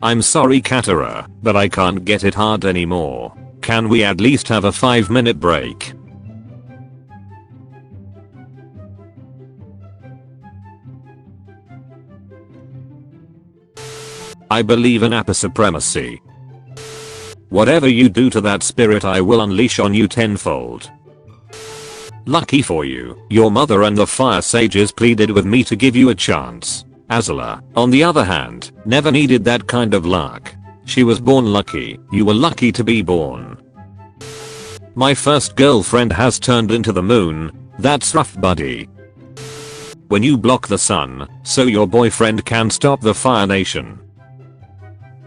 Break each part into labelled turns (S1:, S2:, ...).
S1: I'm sorry Katara, but I can't get it hard anymore. Can we at least have a 5-minute break? I believe in Appa supremacy. Whatever you do to that spirit I will unleash on you tenfold. Lucky for you, your mother and the fire sages pleaded with me to give you a chance. Azula, on the other hand, never needed that kind of luck. She was born lucky, you were lucky to be born. My first girlfriend has turned into the moon, that's rough buddy. When you block the sun, so your boyfriend can stop the Fire Nation.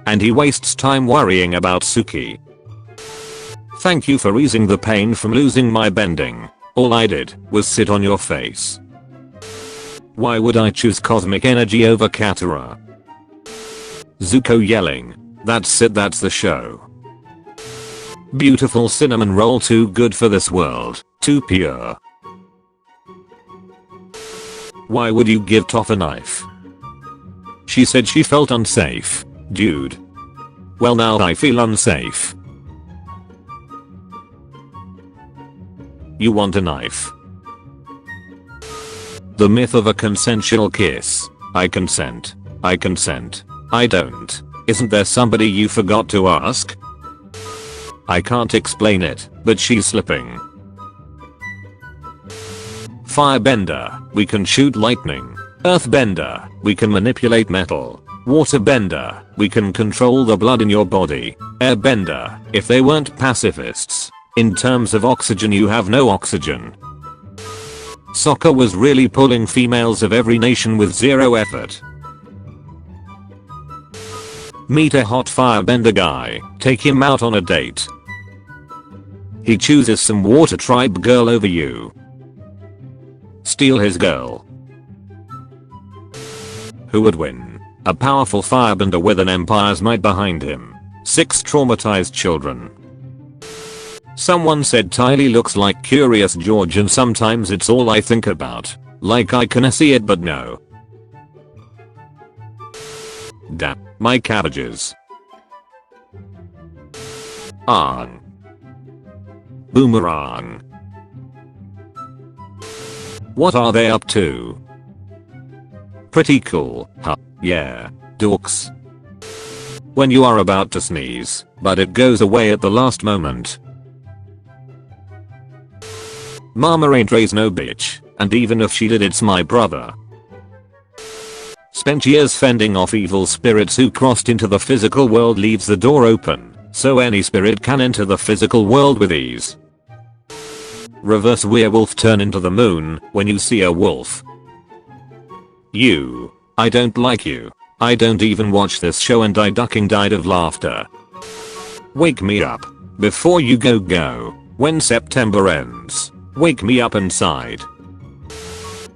S1: And he wastes time worrying about Suki. Thank you for easing the pain from losing my bending. All I did was sit on your face. Why would I choose cosmic energy over Katara? Zuko yelling. That's it, that's the show. Beautiful cinnamon roll, too good for this world, too pure. Why would you give Toph a knife? She said she felt unsafe. Dude. Well, now I feel unsafe. You want a knife? The myth of a consensual kiss. I consent. I consent. I don't. Isn't there somebody you forgot to ask? I can't explain it, but she's slipping. Firebender, we can shoot lightning. Earthbender, we can manipulate metal. Waterbender, we can control the blood in your body. Airbender, if they weren't pacifists. In terms of oxygen you have no oxygen. Sokka was really pulling females of every nation with zero effort. Meet a hot firebender guy, take him out on a date. He chooses some water tribe girl over you. Steal his girl. Who would win? A powerful firebender with an empire's might behind him. 6 traumatized children. Someone said Tylee looks like Curious George and sometimes it's all I think about. Like I can see it but no. Damn, my cabbages. Arn. Boomerang. What are they up to? Pretty cool, huh? Yeah, dorks. When you are about to sneeze, but it goes away at the last moment. Mama ain't raised no bitch, and even if she did it's my brother. Spent years fending off evil spirits who crossed into the physical world leaves the door open, so any spirit can enter the physical world with ease. Reverse werewolf turn into the moon when you see a wolf. You. I don't like you. I don't even watch this show and I ducking died of laughter. Wake me up. Before you go. When September ends. Wake me up inside.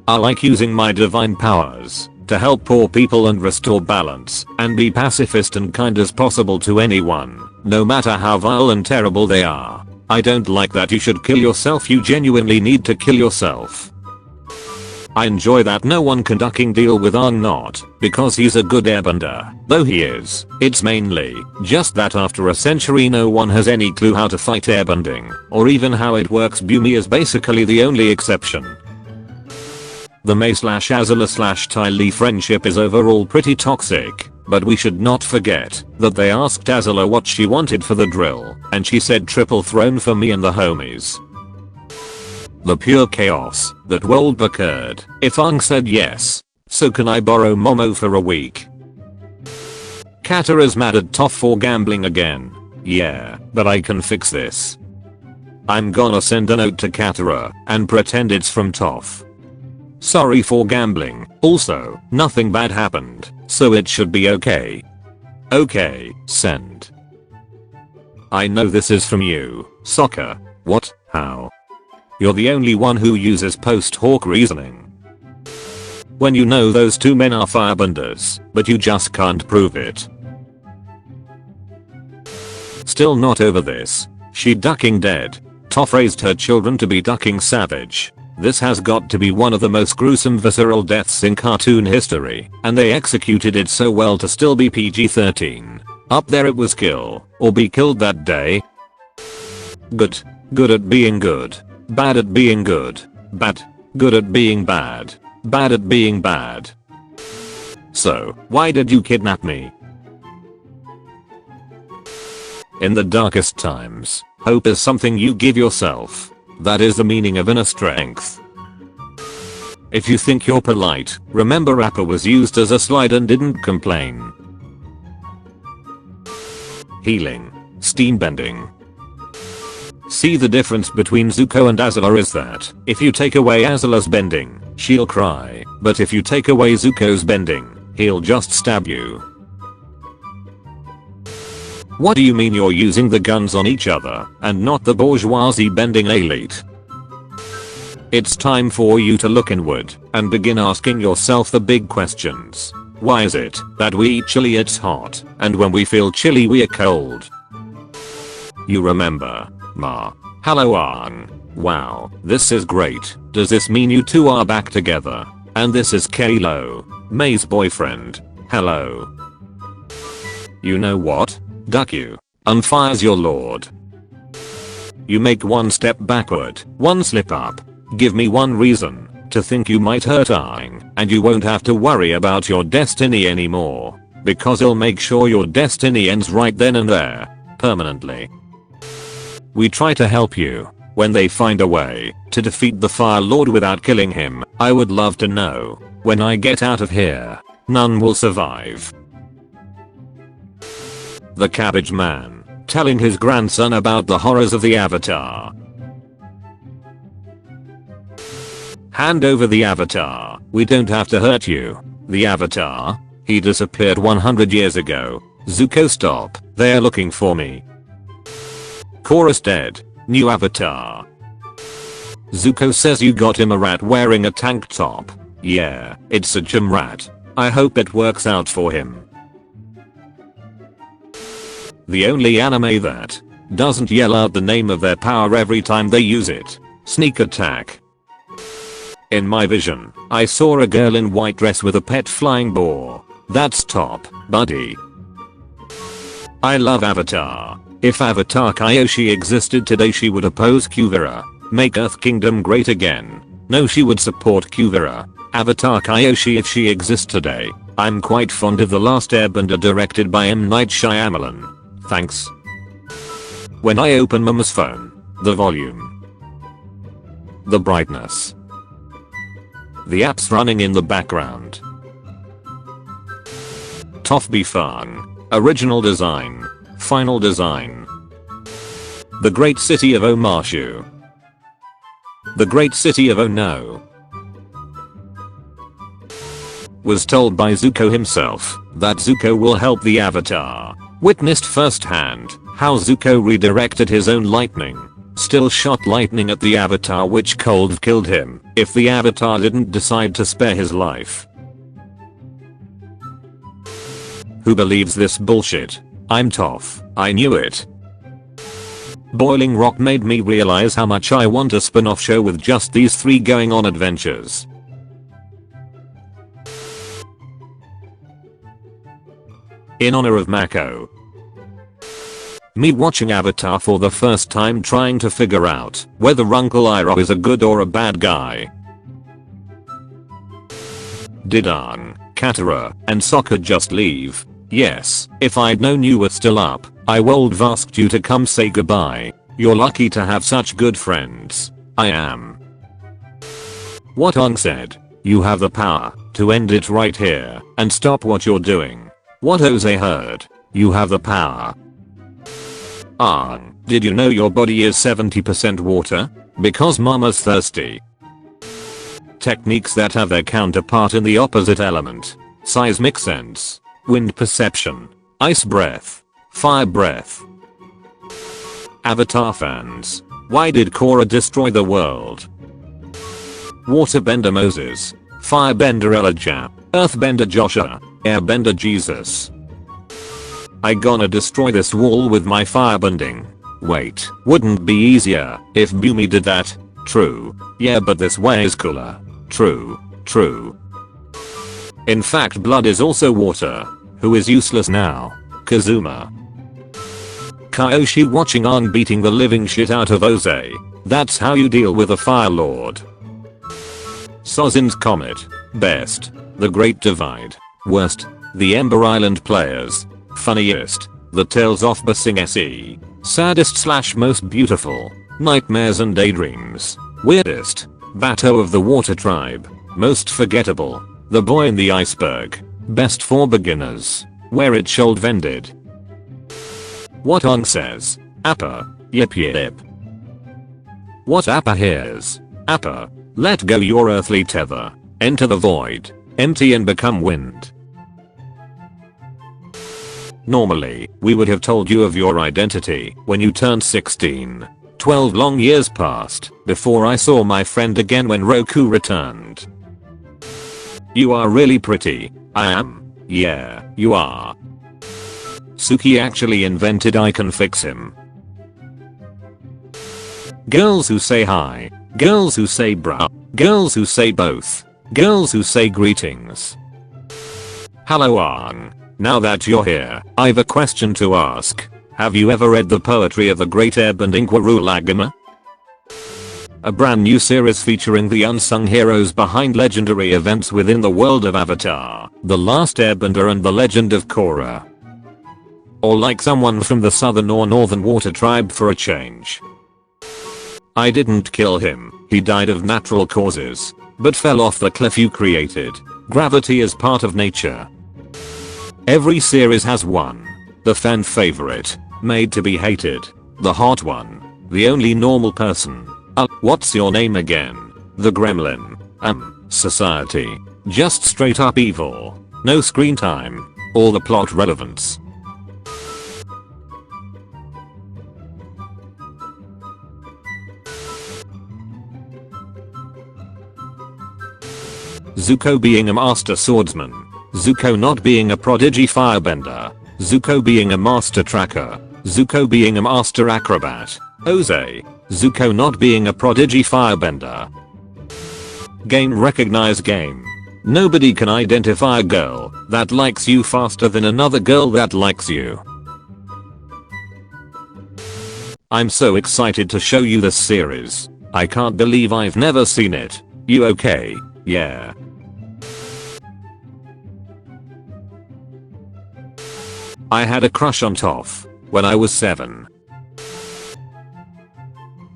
S1: I like using my divine powers to help poor people and restore balance and be pacifist and kind as possible to anyone, no matter how vile and terrible they are. I don't like that you should kill yourself, you genuinely need to kill yourself. I enjoy that no one can ducking deal with Aang not because he's a good airbender, though he is. It's mainly just that after a century no one has any clue how to fight airbending or even how it works. Bumi is basically the only exception. The May/Azula/Tylee friendship is overall pretty toxic, but we should not forget that they asked Azula what she wanted for the drill, and she said triple throne for me and the homies. The pure chaos that would occurred if Aang said yes. So can I borrow Momo for a week? Katara's mad at Toph for gambling again. Yeah, but I can fix this. I'm gonna send a note to Katara and pretend it's from Toph. Sorry for gambling. Also, nothing bad happened, so it should be okay. Okay, send. I know this is from you, Sokka. What? How? You're the only one who uses post-hoc reasoning. When you know those two men are firebenders, but you just can't prove it. Still not over this. She ducking dead. Toph raised her children to be ducking savage. This has got to be one of the most gruesome visceral deaths in cartoon history, and they executed it so well to still be PG-13. Up there it was kill, or be killed that day. Good. Good at being good. Bad at being good. Bad. Good at being bad. Bad at being bad. So, why did you kidnap me? In the darkest times, hope is something you give yourself. That is the meaning of inner strength. If you think you're polite, remember Rapper was used as a slide and didn't complain. Healing. Steam bending. See, the difference between Zuko and Azula is that if you take away Azula's bending, she'll cry, but if you take away Zuko's bending, he'll just stab you. What do you mean you're using the guns on each other and not the bourgeoisie bending elite? It's time for you to look inward and begin asking yourself the big questions. Why is it that we eat chili it's hot, and when we feel chilly we are cold? You remember? Ma. Hello Arn. Wow, this is great. Does this mean you two are back together? And this is Kalo, May's boyfriend. Hello. You know what? Duck you. Unfires your lord. You make one step backward, one slip up. Give me one reason to think you might hurt Aang, and you won't have to worry about your destiny anymore, because he'll make sure your destiny ends right then and there, permanently. We try to help you when they find a way to defeat the Fire Lord without killing him. I would love to know, when I get out of here, none will survive. The Cabbage Man, telling his grandson about the horrors of the Avatar. Hand over the Avatar, we don't have to hurt you. The Avatar? He disappeared 100 years ago. Zuko, stop, they're looking for me. Chorus dead. New Avatar. Zuko says you got him a rat wearing a tank top. Yeah, it's a gym rat. I hope it works out for him. The only anime that doesn't yell out the name of their power every time they use it. Sneak attack. In my vision, I saw a girl in white dress with a pet flying boar. That's top, buddy. I love Avatar. If Avatar Kyoshi existed today she would oppose Kuvira. Make Earth Kingdom great again. No, she would support Kuvira. Avatar Kyoshi if she exists today. I'm quite fond of The Last Airbender directed by M. Night Shyamalan. Thanks. When I open Mama's phone, the volume, the brightness, the apps running in the background. Toph be fun. Original design. Final design. The great city of Omashu. The great city of Ono. Was told by Zuko himself that Zuko will help the Avatar. Witnessed firsthand how Zuko redirected his own lightning. Still shot lightning at the Avatar which cold killed him if the Avatar didn't decide to spare his life. Who believes this bullshit? I'm Toph. I knew it. Boiling Rock made me realize how much I want a spin-off show with just these three going on adventures. In honor of Mako. Me watching Avatar for the first time trying to figure out whether Uncle Iroh is a good or a bad guy. Did Aang, Katara, and Sokka just leave? Yes, if I'd known you were still up, I would've asked you to come say goodbye. You're lucky to have such good friends. I am. What Aang said. You have the power to end it right here and stop what you're doing. What Jose heard. You have the power. Aang, did you know your body is 70% water? Because mama's thirsty. Techniques that have their counterpart in the opposite element. Seismic sense. Wind perception. Ice breath. Fire breath. Avatar fans. Why did Korra destroy the world? Waterbender Moses. Firebender Elijah. Earthbender Joshua. Airbender Jesus. I gonna destroy this wall with my firebending. Wait, wouldn't be easier if Bumi did that? True. Yeah, but this way is cooler. True. True. In fact, blood is also water. Who is useless now? Kazuma. Kyoshi watching on beating the living shit out of Oze. That's how you deal with a Fire Lord. Sozin's Comet. Best. The Great Divide. Worst. The Ember Island players. Funniest. The Tales of Basing SE. Saddest / most beautiful. Nightmares and daydreams. Weirdest. Bato of the Water Tribe. Most forgettable. The Boy in the Iceberg. Best for beginners. Where it should vended. What on says? Appa. Yip yip. What Appa hears? Appa. Let go your earthly tether. Enter the void. Empty and become wind. Normally, we would have told you of your identity when you turned 16. 12 long years passed before I saw my friend again when Roku returned. You are really pretty. I am. Yeah, you are. Suki actually invented I can fix him. Girls who say hi. Girls who say bruh. Girls who say both. Girls who say greetings. Hello Arn. Now that you're here, I've a question to ask. Have you ever read the poetry of the great Airbender Lagama? A brand new series featuring the unsung heroes behind legendary events within the world of Avatar, The Last Airbender and The Legend of Korra. Or like someone from the southern or northern water tribe for a change. I didn't kill him, he died of natural causes, but fell off the cliff you created. Gravity is part of nature. Every series has one. The fan favorite, made to be hated, the hot one, the only normal person. What's your name again? The Gremlin. Society. Just straight up evil. No screen time. All the plot relevance. Zuko being a master swordsman. Zuko not being a prodigy firebender. Zuko being a master tracker. Zuko being a master acrobat. Oze. Zuko not being a prodigy firebender. Game recognize game. Nobody can identify a girl that likes you faster than another girl that likes you. I'm so excited to show you this series. I can't believe I've never seen it. You okay? Yeah. I had a crush on Toph when I was 7.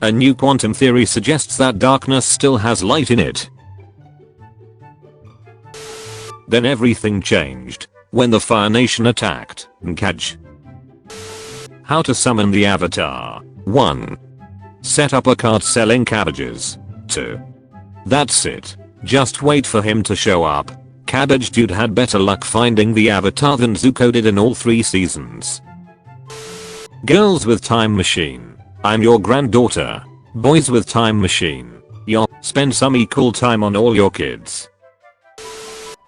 S1: A new quantum theory suggests that darkness still has light in it. Then everything changed when the Fire Nation attacked Nkaj. How to summon the Avatar. 1. Set up a cart selling cabbages. 2. That's it. Just wait for him to show up. Cabbage Dude had better luck finding the Avatar than Zuko did in all 3 seasons. Girls with time machine. I'm your granddaughter. Boys with time machine. Yo, spend some equal time on all your kids.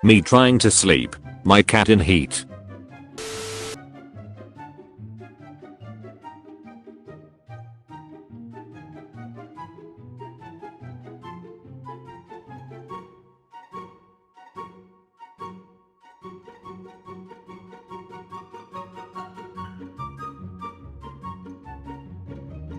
S1: Me trying to sleep. My cat in heat.